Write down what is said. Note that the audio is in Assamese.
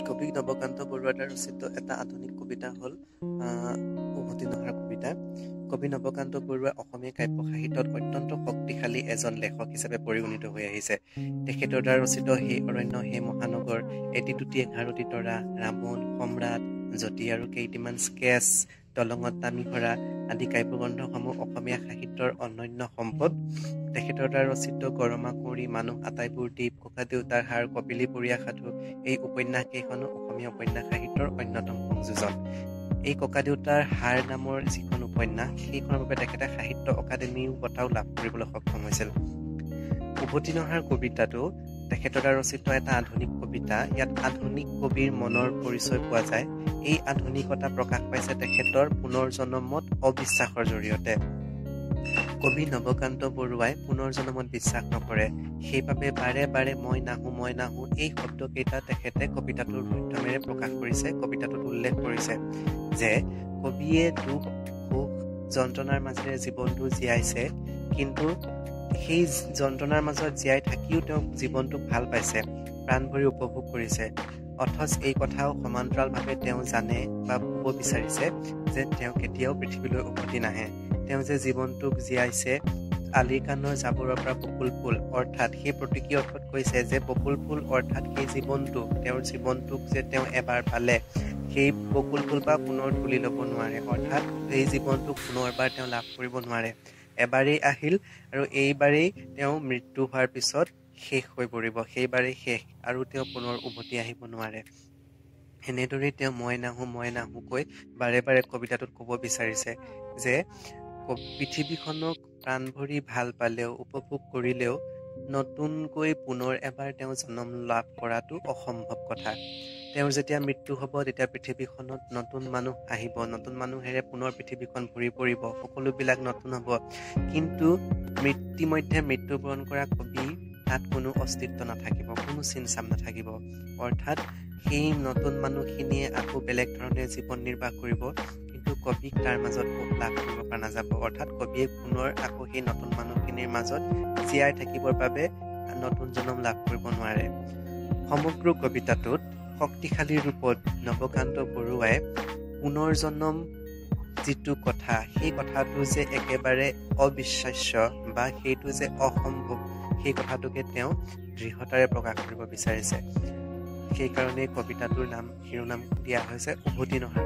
কবি নৱকান্ত বৰুৱাৰ দ্বাৰা ৰচিত এটা আধুনিক কবিতা হ'ল উভতি নহাৰ কবিতা। কবি নৱকান্ত বৰুৱা অসমীয়া কাব্য সাহিত্যত অত্যন্ত শক্তিশালী এজন লেখক হিচাপে পৰিগণিত হৈ আহিছে। তেখেতৰ দ্বাৰা ৰচিত সেই অৰণ্য সেই মহানগৰ, এটি দুটি এঘাৰটি তৰা, ৰাৱণ, সম্ৰাট, জ্যোতি আৰু কেইটিমান স্কেচ, দলঙত নামি ঘৰা আদি কাব্যগ্ৰন্থসমূহ অসমীয়া সাহিত্যৰ অনন্য সম্পদ। তেখেতৰ দ্বাৰা ৰচিত গৰমা কুঁৱৰী, মানুহ আটাইবোৰ দ্বীপ, ককা দেউতাৰ হাৰ, কপিলীপৰীয়া সাধু এই উপন্যাসকেইখনো অসমীয়া উপন্যাস সাহিত্যৰ অন্যতম সংযোজন। এই ককা দেউতাৰ হাৰ নামৰ যিখন উপন্যাস, সেইখনৰ বাবে তেখেতে সাহিত্য অকাডেমী বঁটাও লাভ কৰিবলৈ সক্ষম হৈছিল। উভতি নহাৰ কবিতাটো তেখেতৰ দ্বাৰা ৰচিত এটা আধুনিক কবিতা। ইয়াত আধুনিক কবিৰ মনৰ পৰিচয় পোৱা যায়। এই আধুনিকতা প্ৰকাশ পাইছে তেখেতৰ পুনৰ জন্মত অবিশ্বাসৰ জৰিয়তে। কবি নৱকান্ত বৰুৱাই পুনৰ জন্মত বিশ্বাস নকৰে, সেইবাবে বাৰে বাৰে মই নাহো এই শব্দকেইটা তেখেতে কবিতাটোৰ মাধ্যমেৰে প্ৰকাশ কৰিছে। কবিতাটোত উল্লেখ কৰিছে যে কবিয়ে দুখ সুখ যন্ত্ৰণাৰ মাজেৰে জীৱনটো জীয়াইছে, কিন্তু সেই যন্ত্ৰণাৰ মাজত জীয়াই থাকিও তেওঁ জীৱনটোক ভাল পাইছে, প্ৰাণ ভৰি উপভোগ কৰিছে। অথচ এই কথাও সমান্তৰালভাৱে তেওঁ জানে বা ক'ব বিচাৰিছে যে তেওঁ কেতিয়াও পৃথিৱীলৈ উভতি নাহে। তেওঁ যে জীৱনটোক জীয়াইছে, আলিৰ কাণৰ জাবৰৰ পৰা বকুল ফুল, অৰ্থাৎ সেই প্ৰতীকী অৰ্থত কৈছে যে বকুল ফুল অৰ্থাৎ সেই জীৱনটো, তেওঁৰ জীৱনটোক যে তেওঁ এবাৰ পালে, সেই বকুল ফুল পৰা পুনৰ তুলি ল'ব নোৱাৰে, অৰ্থাৎ সেই জীৱনটোক পুনৰবাৰ তেওঁ লাভ কৰিব নোৱাৰে। এবাৰেই আহিল আৰু এইবাৰেই তেওঁ মৃত্যু হোৱাৰ পিছত শেষ হৈ পৰিব, সেইবাৰেই শেষ, আৰু তেওঁ পুনৰ উভতি আহিব নোৱাৰে। এনেদৰেই তেওঁ মই নাহো কৈ বাৰে বাৰে কবিতাটোত ক'ব বিচাৰিছে যে পৃথিৱীখনক প্ৰাণ ভৰি ভাল পালেও, উপভোগ কৰিলেও নতুনকৈ পুনৰ এবাৰ তেওঁ জন্ম লাভ কৰাটো অসম্ভৱ কথা। তেওঁৰ যেতিয়া মৃত্যু হ'ব, তেতিয়া পৃথিৱীখনত নতুন মানুহ আহিব, নতুন মানুহেৰে পুনৰ পৃথিৱীখন ভৰি পৰিব, সকলোবিলাক নতুন হ'ব। কিন্তু ইতিমধ্যে মৃত্যুবৰণ কৰা কবি তাত কোনো অস্তিত্ব নাথাকিব, কোনো চিনচাম নাথাকিব। অৰ্থাৎ সেই নতুন মানুহখিনিয়ে আকৌ বেলেগ ধৰণে জীৱন নিৰ্বাহ কৰিব, কিন্তু কবিক তাৰ মাজত লাভ কৰিব পৰা নাযাব। অৰ্থাৎ কবিয়ে পুনৰ আকৌ সেই নতুন মানুহখিনিৰ মাজত জীয়াই থাকিবৰ বাবে নতুন জন্ম লাভ কৰিব নোৱাৰে। সমগ্ৰ কবিতাটোত শক্তিশালী ৰূপত নৱকান্ত বৰুৱাই পুনৰ জন্ম যিটো কথা, সেই কথাটো যে একেবাৰে অবিশ্বাস্য বা সেইটো যে অসম্ভৱ, সেই কথাটোকে তেওঁ দৃঢ়তাৰে প্ৰকাশ কৰিব বিচাৰিছে। সেইকাৰণে কবিতাটোৰ শিৰোনাম দিয়া হৈছে উভতি নহাৰ